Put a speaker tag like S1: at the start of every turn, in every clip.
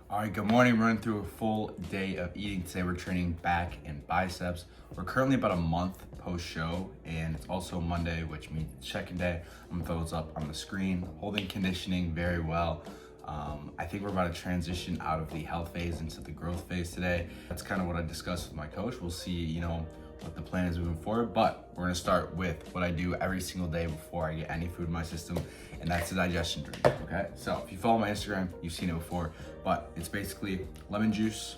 S1: All right, good morning. Running through a full day of eating. Today we're training back and biceps. We're currently about a month post-show, and it's also Monday, which means check-in day. I'm gonna throw those up on the screen. Holding conditioning very well. I think we're about to transition out of the health phase into the growth phase today. That's kind of what I discussed with my coach. We'll see, what the plan is moving forward, but we're gonna start with what I do every single day before I get any food in my system, and that's the digestion drink, okay? So if you follow my Instagram, you've seen it before, but it's basically lemon juice,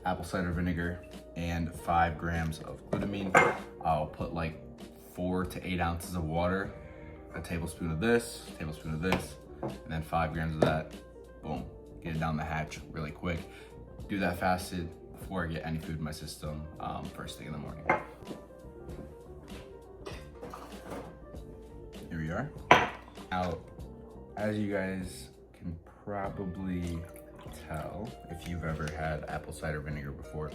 S1: apple cider vinegar, and 5 grams of glutamine. I'll put like 4 to 8 ounces of water, a tablespoon of this, and then 5 grams of that. Boom, get it down the hatch really quick. Do that fasted before I get any food in my system first thing in the morning. Here we are. Now, as you guys can probably tell, if you've ever had apple cider vinegar before,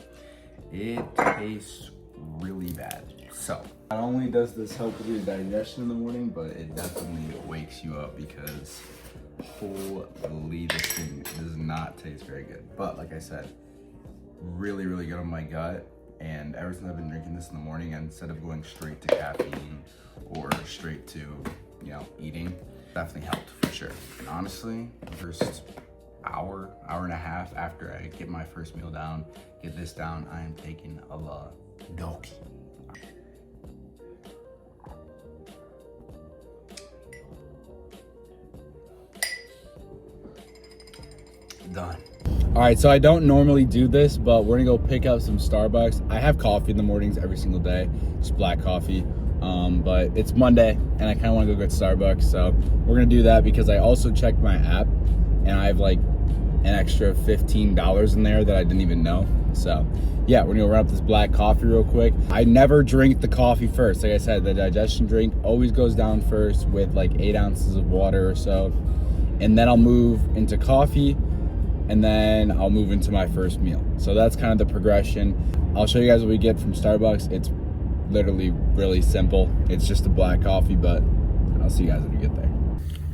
S1: it tastes really bad. So, not only does this help with your digestion in the morning, but it definitely wakes you up because holy, this thing does not taste very good. But like I said, really good on my gut. And ever since I've been drinking this in the morning, instead of going straight to caffeine or straight to, eating, definitely helped for sure. And honestly, the first hour and a half after I get my first meal down, get this down, I am taking a la doggy. Done. All right, so I don't normally do this, but we're gonna go pick up some Starbucks. I have coffee in the mornings every single day, just black coffee. But it's Monday and I kind of want to go get Starbucks, so we're gonna do that because I also checked my app and I have like an extra $15 in there that I didn't even know. So yeah, we're gonna run up this black coffee real quick. I never drink the coffee first. Like I said, the digestion drink always goes down first with like 8 ounces of water or so, and then I'll move into coffee, and then I'll move into my first meal. So that's kind of the progression. I'll show you guys what we get from Starbucks. It's literally really simple. It's just a black coffee, but I'll see you guys when we get there.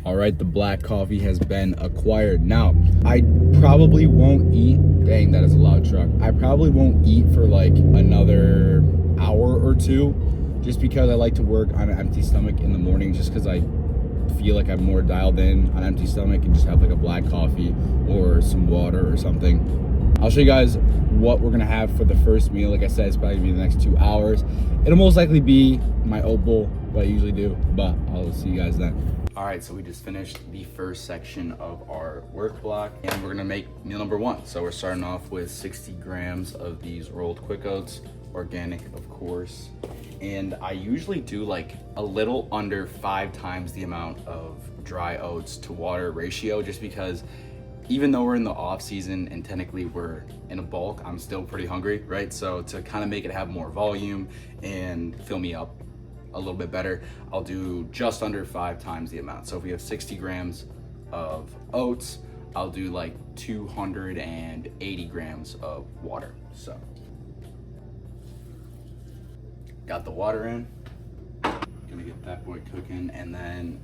S1: All right, the black coffee has been acquired. Now, I probably won't eat, dang, that is a loud truck. I probably won't eat for like another hour or two, just because I like to work on an empty stomach in the morning, just because I feel like I'm more dialed in on empty stomach and just have like a black coffee or some water or something. I'll show you guys what we're gonna have for the first meal. Like I said, it's probably gonna be the next 2 hours. It'll most likely be my oat bowl, what I usually do, but I'll see you guys then. All right, so we just finished the first section of our work block, and we're gonna make meal number 1. So we're starting off with 60 grams of these rolled quick oats, organic, of course. And I usually do like a little under 5 times the amount of dry oats to water ratio, just because even though we're in the off season and technically we're in a bulk, I'm still pretty hungry, right? So to kind of make it have more volume and fill me up a little bit better, I'll do just under 5 times the amount. So if we have 60 grams of oats, I'll do like 280 grams of water. So got the water in, gonna get that boy cooking, and then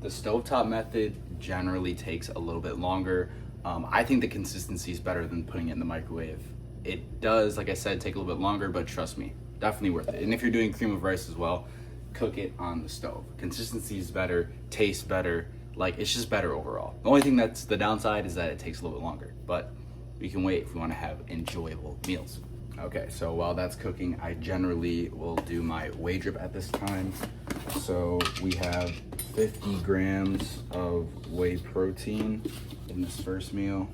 S1: the stovetop method generally takes a little bit longer. I think the consistency is better than putting it in the microwave. It does, like I said, take a little bit longer, but trust me, definitely worth it. And if you're doing cream of rice as well, cook it on the stove. Consistency is better, tastes better, like it's just better overall. The only thing that's the downside is that it takes a little bit longer, but we can wait if we want to have enjoyable meals. Okay, so while that's cooking, I generally will do my whey drip at this time. So we have 50 grams of whey protein in this first meal.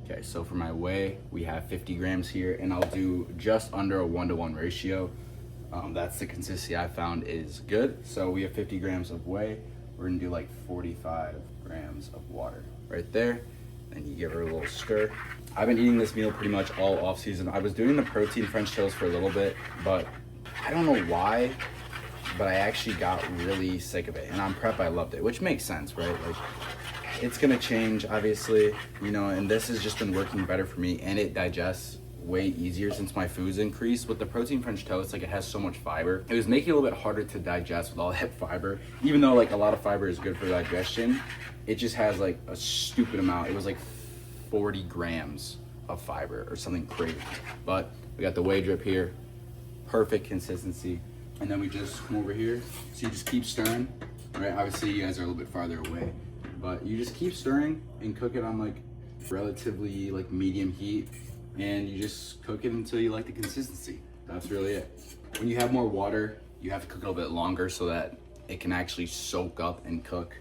S1: Okay, so for my whey, we have 50 grams here, and I'll do just under a 1-to-1 ratio. That's the consistency I found is good. So we have 50 grams of whey. We're gonna do like 45 grams of water right there. Then you give her a little stir. I've been eating this meal pretty much all off season. I was doing the protein French toast for a little bit, but I don't know why, but I actually got really sick of it. And on prep, I loved it, which makes sense, right? Like, it's gonna change, obviously, and this has just been working better for me, and it digests way easier since my food's increased. With the protein French toast, like it has so much fiber, it was making it a little bit harder to digest with all that fiber. Even though like a lot of fiber is good for digestion, it just has like a stupid amount. It was like 40 grams of fiber or something crazy. But we got the whey drip here, perfect consistency. And then we just come over here, so you just keep stirring, right? Obviously you guys are a little bit farther away, but you just keep stirring and cook it on like relatively like medium heat, and you just cook it until you like the consistency. That's really it. When you have more water, you have to cook it a little bit longer so that it can actually soak up and cook.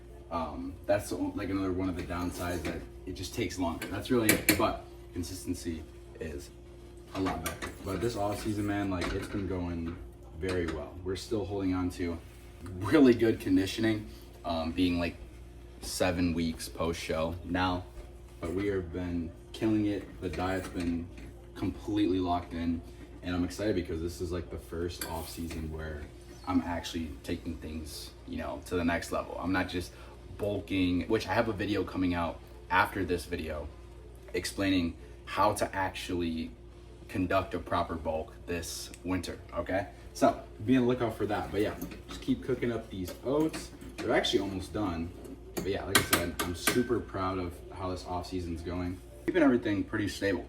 S1: That's like another one of the downsides, that it just takes longer. That's really it, but consistency is a lot better. But this off season, man, like it's been going very well. We're still holding on to really good conditioning, being like 7 weeks post show now, but we have been killing it. The diet's been completely locked in, and I'm excited because this is like the first off season where I'm actually taking things, you know, to the next level. I'm not just bulking, which I have a video coming out after this video explaining how to actually conduct a proper bulk this winter, okay? So be on the lookout for that. But yeah, just keep cooking up these oats. They're actually almost done. But yeah, like I said, I'm super proud of how this off season's going. Keeping everything pretty stable.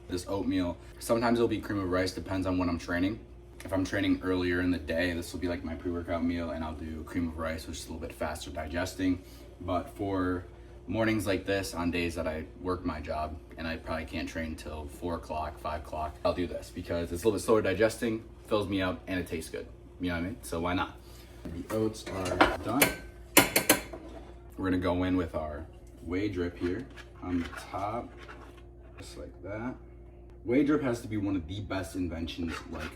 S1: This oatmeal, sometimes it'll be cream of rice, depends on when I'm training. If I'm training earlier in the day, this will be like my pre-workout meal, and I'll do cream of rice, which is a little bit faster digesting. But for mornings like this, on days that I work my job and I probably can't train till 4 o'clock, 5 o'clock, I'll do this because it's a little bit slower digesting, fills me up, and it tastes good. You know what I mean? So why not? The oats are done. We're gonna go in with our whey drip here on the top, just like that. Whey drip has to be one of the best inventions like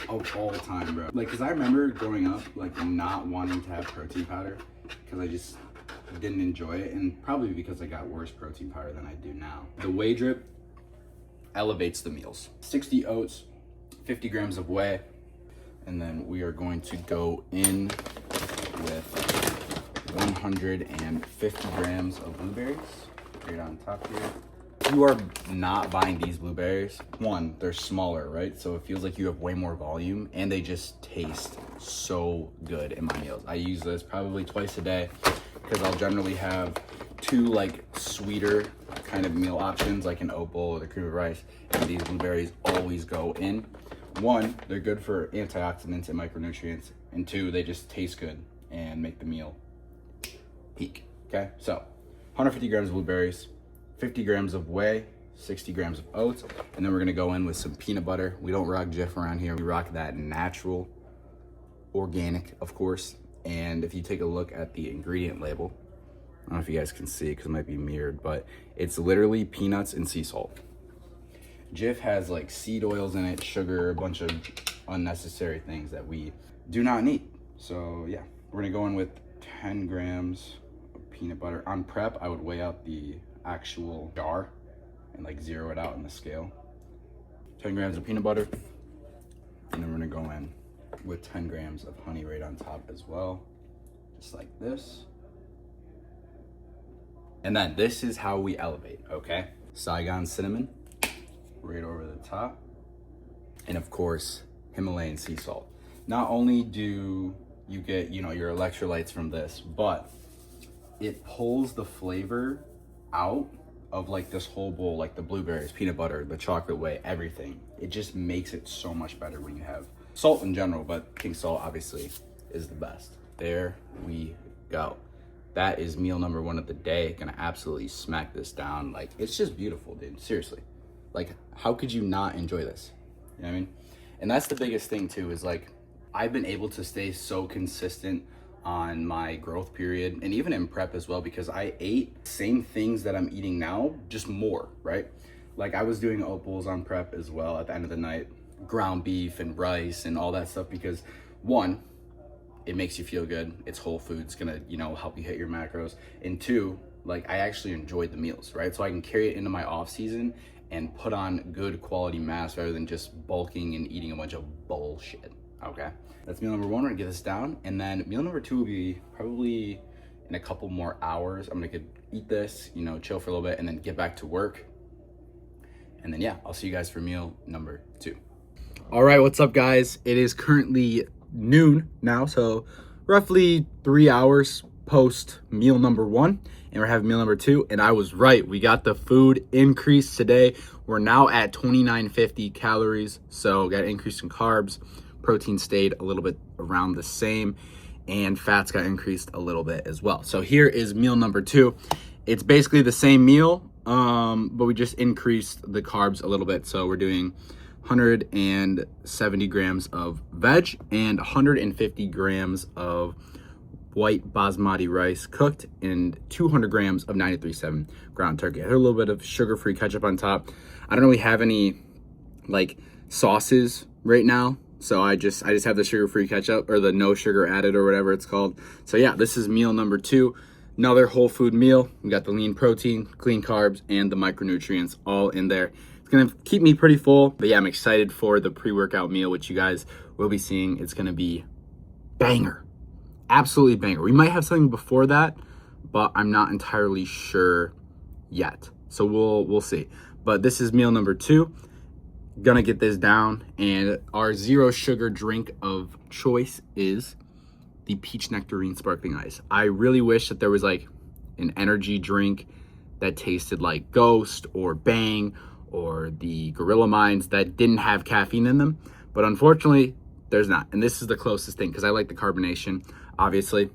S1: of all time, bro. Like, cause I remember growing up, like not wanting to have protein powder because I just didn't enjoy it, and probably because I got worse protein powder than I do now. The whey drip elevates the meals. 60 oats, 50 grams of whey, and then we are going to go in with 150 grams of blueberries right on top here. If you are not buying these blueberries, one, they're smaller, right? So it feels like you have way more volume, and they just taste so good in my meals. I use this probably twice a day because I'll generally have 2 like sweeter kind of meal options, like an oat bowl or the cream of rice, and these blueberries always go in. 1, they're good for antioxidants and micronutrients, and 2, they just taste good and make the meal peak. Okay, so 150 grams of blueberries, 50 grams of whey, 60 grams of oats, and then we're gonna go in with some peanut butter. We don't rock Jif around here. We rock that natural, organic, of course. And if you take a look at the ingredient label, I don't know if you guys can see because it might be mirrored, but it's literally peanuts and sea salt. Jif has like seed oils in it, sugar, a bunch of unnecessary things that we do not need. So yeah, we're gonna go in with 10 grams of peanut butter. On prep, I would weigh out the actual jar and like zero it out on the scale. 10 grams of peanut butter, and then we're gonna go in with 10 grams of honey right on top as well, just like this. And then this is how we elevate, okay? Saigon cinnamon right over the top, and of course Himalayan sea salt. Not only do you get, you know, your electrolytes from this, but it pulls the flavor out of like this whole bowl, like the blueberries, peanut butter, the chocolate whey, everything. It just makes it so much better when you have salt in general, but king salt obviously is the best. There we go. That is meal number 1 of the day. Gonna absolutely smack this down. Like, it's just beautiful, dude, seriously. Like, how could you not enjoy this? You know what I mean? And that's the biggest thing too, is like, I've been able to stay so consistent on my growth period, and even in prep as well, because I ate the same things that I'm eating now, just more, right? Like, I was doing oat bowls on prep as well at the end of the night, ground beef and rice and all that stuff, because 1, it makes you feel good. It's whole food. It's gonna, you know, help you hit your macros. And 2, like, I actually enjoyed the meals, right? So I can carry it into my off season and put on good quality mass rather than just bulking and eating a bunch of bullshit, okay? That's meal number 1. We're gonna get this down. And then meal number 2 will be probably in a couple more hours. I'm gonna eat this, you know, chill for a little bit, and then get back to work. And then yeah, I'll see you guys for meal number 2. All right, what's up guys? It is currently noon now, so roughly 3 hours post meal number 1, and we're having meal number 2. And I was right, we got the food increase today. We're now at 2950 calories, so got an increase in carbs. Protein stayed a little bit around the same, and fats got increased a little bit as well. So here is meal number 2. It's basically the same meal, but we just increased the carbs a little bit. So we're doing 170 grams of veg and 150 grams of white basmati rice cooked, and 200 grams of 93.7 ground turkey. I had a little bit of sugar-free ketchup on top. I don't really have any like sauces right now, so I just have the sugar-free ketchup, or the no sugar added, or whatever it's called. So yeah, this is meal number 2. Another whole food meal. We got the lean protein, clean carbs, and the micronutrients all in there. It's gonna keep me pretty full, but yeah, I'm excited for the pre-workout meal, which you guys will be seeing. It's gonna be banger, absolutely banger. We might have something before that, but I'm not entirely sure yet. So we'll see. But this is meal number 2. Gonna get this down, and our 0 sugar drink of choice is the peach nectarine sparkling ice. I really wish that there was like an energy drink that tasted like Ghost or Bang or the Gorilla Mines that didn't have caffeine in them, but unfortunately there's not. And this is the closest thing, because I like the carbonation, obviously.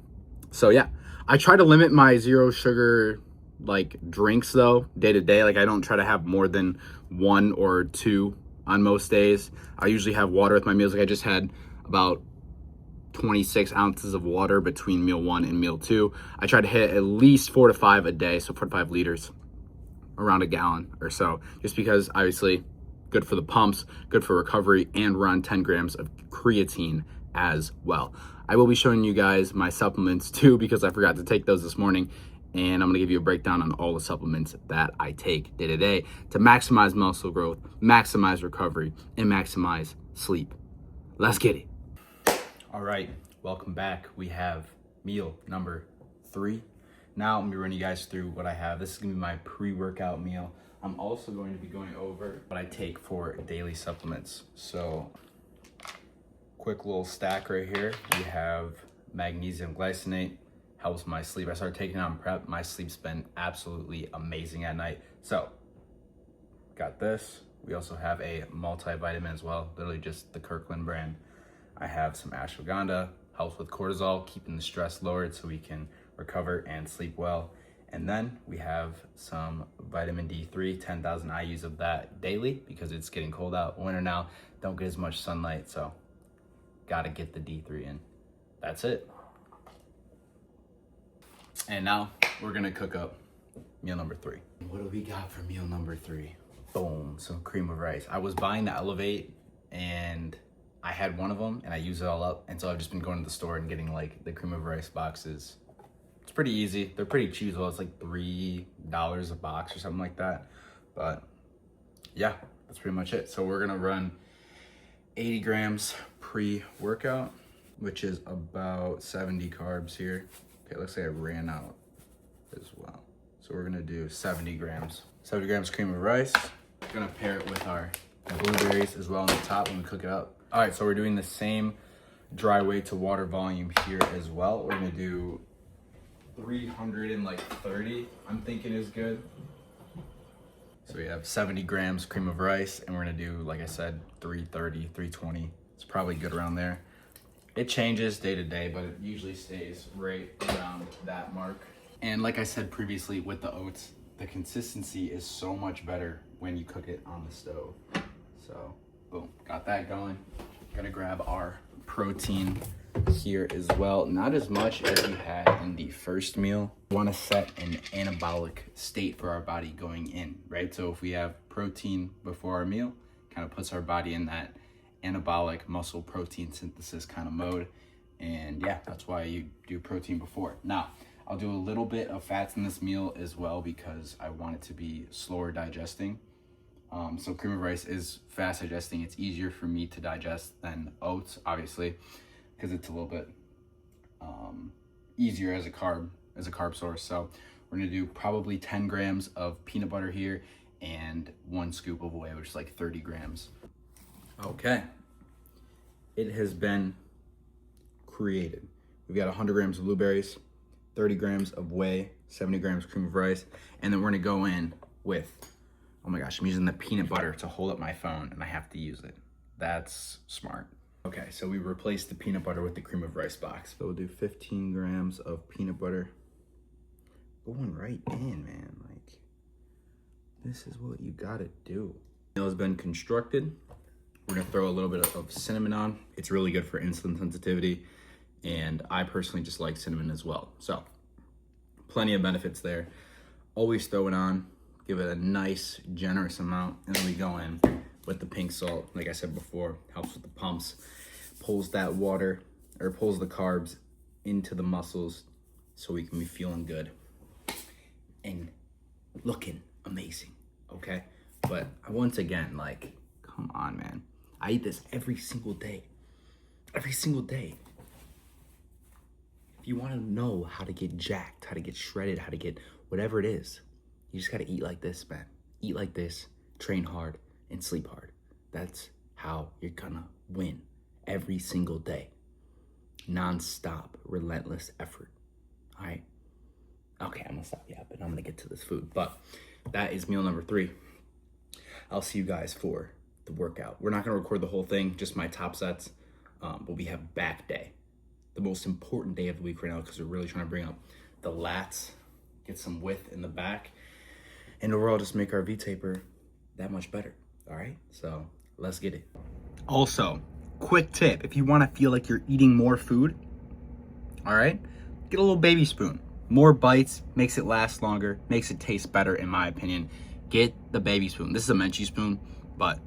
S1: So yeah, I try to limit my 0 sugar like drinks though, day to day. Like I don't try to have more than 1 or 2 on most days. I usually have water with my meals. Like I just had about 26 ounces of water between meal 1 and meal 2. I try to hit at least 4 to 5 a day, so 4 to 5 liters, around a gallon or so, just because obviously good for the pumps, good for recovery, and we're on 10 grams of creatine as well. I will be showing you guys my supplements too, because I forgot to take those this morning, and I'm gonna give you a breakdown on all the supplements that I take day to day to maximize muscle growth, maximize recovery, and maximize sleep. Let's get it. All right, welcome back. We have meal number 3. Now I'm gonna be running you guys through what I have. This is gonna be my pre-workout meal. I'm also going to be going over what I take for daily supplements. So, quick little stack right here. We have magnesium glycinate, helps my sleep. I started taking it on prep. My sleep's been absolutely amazing at night. So, got this. We also have a multivitamin as well, literally just the Kirkland brand. I have some ashwagandha, helps with cortisol, keeping the stress lowered so we can recover and sleep well. And then we have some vitamin D3, 10,000 IUs of that daily, because it's getting cold out, winter now, don't get as much sunlight, so gotta get the D3 in. That's it. And now we're gonna cook up meal number 3. What do we got for meal number 3? Boom, some cream of rice. I was buying the Elevate, and I had one of them and I used it all up, and so I've just been going to the store and getting like the cream of rice boxes. It's pretty easy. They're pretty cheap as well. It's like $3 a box or something like that. But yeah, that's pretty much it. So we're gonna run 80 grams pre-workout, which is about 70 carbs here. Okay, looks like I ran out as well. So we're gonna do 70 grams. 70 grams cream of rice. We're gonna pair it with our blueberries as well on the top when we cook it up. All right, so we're doing the same dry weight to water volume here as well. We're gonna do 330, I'm thinking is good. So we have 70 grams cream of rice, and we're gonna do, like I said, 330, 320. It's probably good around there. It changes day to day, but it usually stays right around that mark. And like I said previously with the oats, the consistency is so much better when you cook it on the stove. So boom, got that going. Gonna grab our protein here as well. Not as much as we had in the first meal. We want to set an anabolic state for our body going in, right? So if we have protein before our meal, kind of puts our body in that anabolic muscle protein synthesis kind of mode. And yeah, that's why you do protein before. Now, I'll do a little bit of fats in this meal as well, because I want it to be slower digesting. So cream of rice is fast digesting. It's easier for me to digest than oats, obviously, because it's a little bit easier as a carb source. So we're gonna do probably 10 grams of peanut butter here and 1 scoop of whey, which is like 30 grams. Okay. It has been created. We've got 100 grams of blueberries, 30 grams of whey, 70 grams cream of rice, and then we're gonna go in with, oh my gosh, I'm using the peanut butter to hold up my phone and I have to use it. That's smart. Okay, so we replaced the peanut butter with the cream of rice box. So we'll do 15 grams of peanut butter. Going right in, man. Like, this is what you gotta do. Meal has been constructed. We're gonna throw a little bit of cinnamon on. It's really good for insulin sensitivity, and I personally just like cinnamon as well. So, plenty of benefits there. Always throw it on, give it a nice, generous amount, and then we go in with the pink salt. Like I said before, helps with the pumps, pulls that water, or pulls the carbs into the muscles so we can be feeling good and looking amazing, okay? But once again, like, come on, man. I eat this every single day. Every single day. If you want to know how to get jacked, how to get shredded, how to get whatever it is, you just got to eat like this, man. Eat like this, train hard, and sleep hard. That's how you're gonna win every single day. Non-stop, relentless effort, all right? Okay, I'm gonna stop yapping. I'm gonna get to this food. But that is meal number 3. I'll see you guys for the workout. We're not gonna record the whole thing, just my top sets. But we have back day, the most important day of the week right now, because we're really trying to bring up the lats, get some width in the back, and overall just make our V-taper that much better, all right? So let's get it. Also, quick tip, if you wanna feel like you're eating more food, all right, get a little baby spoon. More bites, makes it last longer, makes it taste better, in my opinion. Get the baby spoon. This is a Menchie spoon, but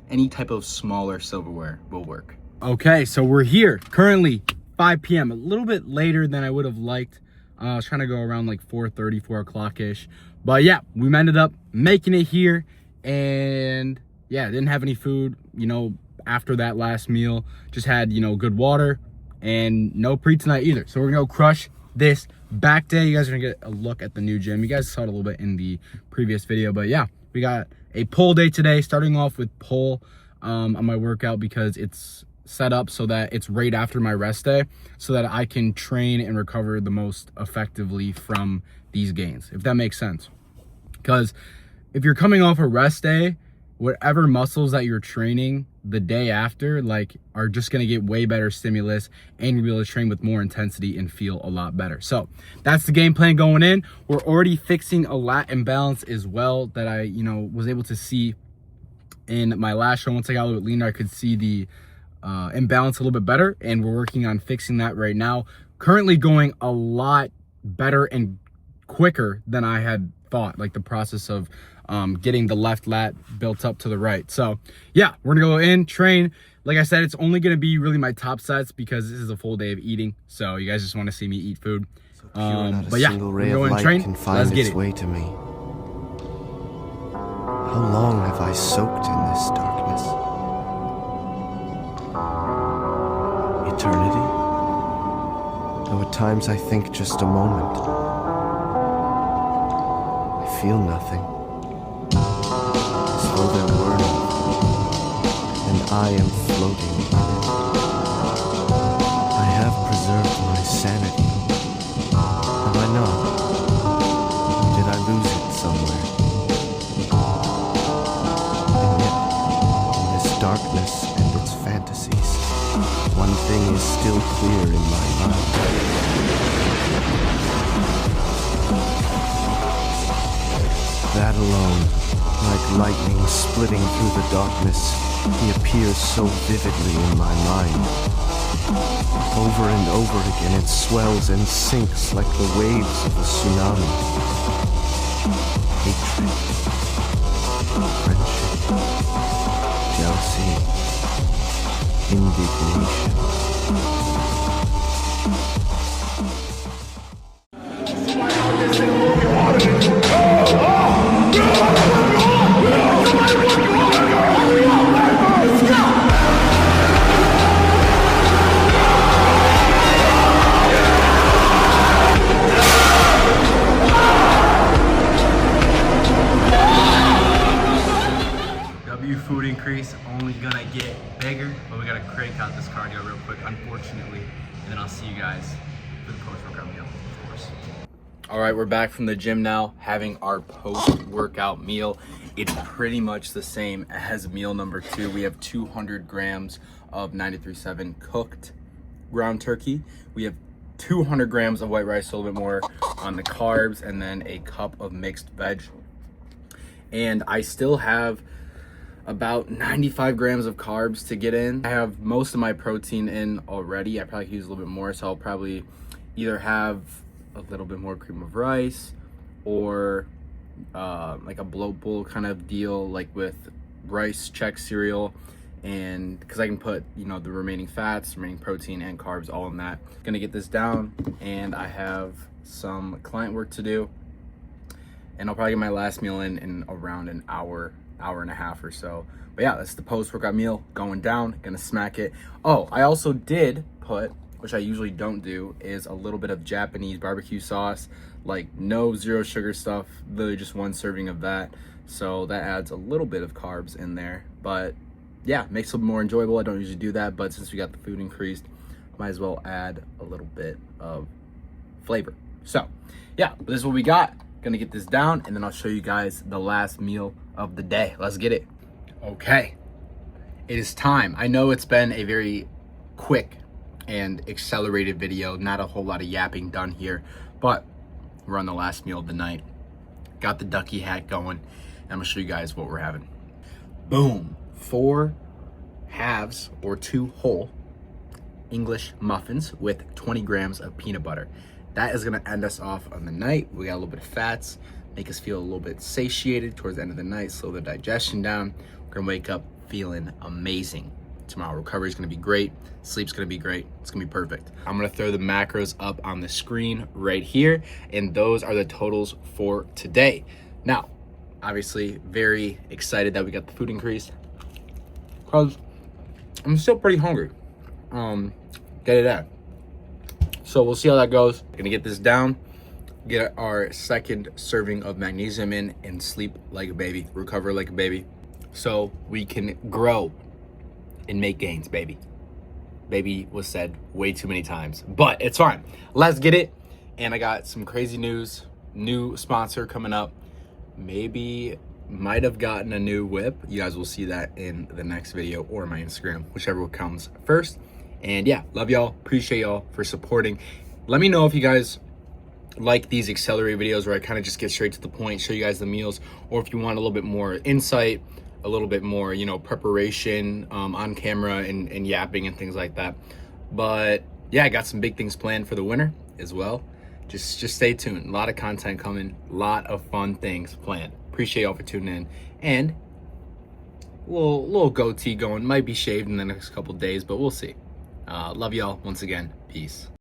S1: any type of smaller silverware will work. Okay, so we're here, currently 5 p.m., a little bit later than I would have liked. I was trying to go around like 4:30, 4 o'clock-ish. But yeah, we ended up making it here, and yeah, didn't have any food, you know, after that last meal. Just had, you know, good water, and no pre tonight either. So we're gonna go crush this back day. You guys are gonna get a look at the new gym. You guys saw it a little bit in the previous video, but yeah, we got a pull day today, starting off with pull on my workout, because it's set up so that it's right after my rest day, so that I can train and recover the most effectively from these gains, if that makes sense. Because if you're coming off a rest day, whatever muscles that you're training the day after, like, are just gonna get way better stimulus, and you'll be able to train with more intensity and feel a lot better. So that's the game plan going in. We're already fixing a lat imbalance as well that I, you know, was able to see in my last show. Once I got a little bit leaner, I could see the imbalance a little bit better, and we're working on fixing that right now. Currently going a lot better and quicker than I had thought, like the process of getting the left lat built up to the right. So yeah, we're gonna go in, train. Like I said, it's only gonna be really my top sets, because this is a full day of eating, so you guys just want to see me eat food. But yeah, we're going to train. Let's get it. Way to me.
S2: How long have I soaked in this darkness? Eternity? Though at times I think just a moment. I feel nothing. As though there were nothing, and I am floating in it. I have preserved my sanity. Have I not? Or did I lose it somewhere? And yet, in this darkness and its fantasies, one thing is still clear in my mind. That alone, like lightning splitting through the darkness, he appears so vividly in my mind. Over and over again it swells and sinks like the waves of a tsunami. Hatred, friendship, jealousy, indignation.
S1: food increase, only gonna get bigger, but we gotta crank out this cardio real quick, unfortunately, and then I'll see you guys for the post-workout meal, of course. All right, we're back from the gym now, having our post-workout meal. It's pretty much the same as meal number 2. We have 200 grams of 93.7 cooked ground turkey. We have 200 grams of white rice, a little bit more on the carbs, and then a cup of mixed veg. And I still have about 95 grams of carbs to get in. I have most of my protein in already. I probably could use a little bit more, so I'll probably either have a little bit more cream of rice or like a bloat bowl kind of deal, like with rice check cereal, and because I can put, you know, the remaining fats, remaining protein, and carbs all in that. Gonna get this down, and I have some client work to do, and I'll probably get my last meal in around an hour and a half or so. But yeah, that's the post-workout meal going down. Gonna smack it. Oh, I also did put, which I usually don't do, is a little bit of Japanese barbecue sauce, like no zero sugar stuff, literally just 1 serving of that. So that adds a little bit of carbs in there, but yeah, makes it a little more enjoyable. I don't usually do that, but since we got the food increased, might as well add a little bit of flavor. So yeah, this is what we got. Gonna get this down, and then I'll show you guys the last meal of the day. Let's get it. Okay, it is time. I know it's been a very quick and accelerated video, not a whole lot of yapping done here, but we're on the last meal of the night. Got the ducky hat going, and I'm gonna show you guys what we're having. Boom, 4 halves or 2 whole English muffins with 20 grams of peanut butter. That is gonna end us off on the night. We got a little bit of fats, make us feel a little bit satiated towards the end of the night, slow the digestion down. We're gonna wake up feeling amazing. Tomorrow recovery is gonna be great, sleep's gonna be great, it's gonna be perfect. I'm gonna throw the macros up on the screen right here, and those are the totals for today. Now, obviously very excited that we got the food increase, because I'm still pretty hungry. Get it out. So we'll see how that goes. Gonna get this down, get our 2nd serving of magnesium in, and sleep like a baby, recover like a baby, so we can grow and make gains, baby. Baby was said way too many times, but it's fine. Let's get it. And I got some crazy news, new sponsor coming up. Maybe might have gotten a new whip. You guys will see that in the next video or my Instagram, whichever one comes first. And yeah, love y'all, appreciate y'all for supporting. Let me know if you guys like these accelerated videos where I kind of just get straight to the point, show you guys the meals, or if you want a little bit more insight, a little bit more, you know, preparation on camera and yapping and things like that. But yeah, I got some big things planned for the winter as well. Just stay tuned. A lot of content coming, a lot of fun things planned. Appreciate y'all for tuning in. And little goatee going, might be shaved in the next couple days, but we'll see. Love y'all once again. Peace.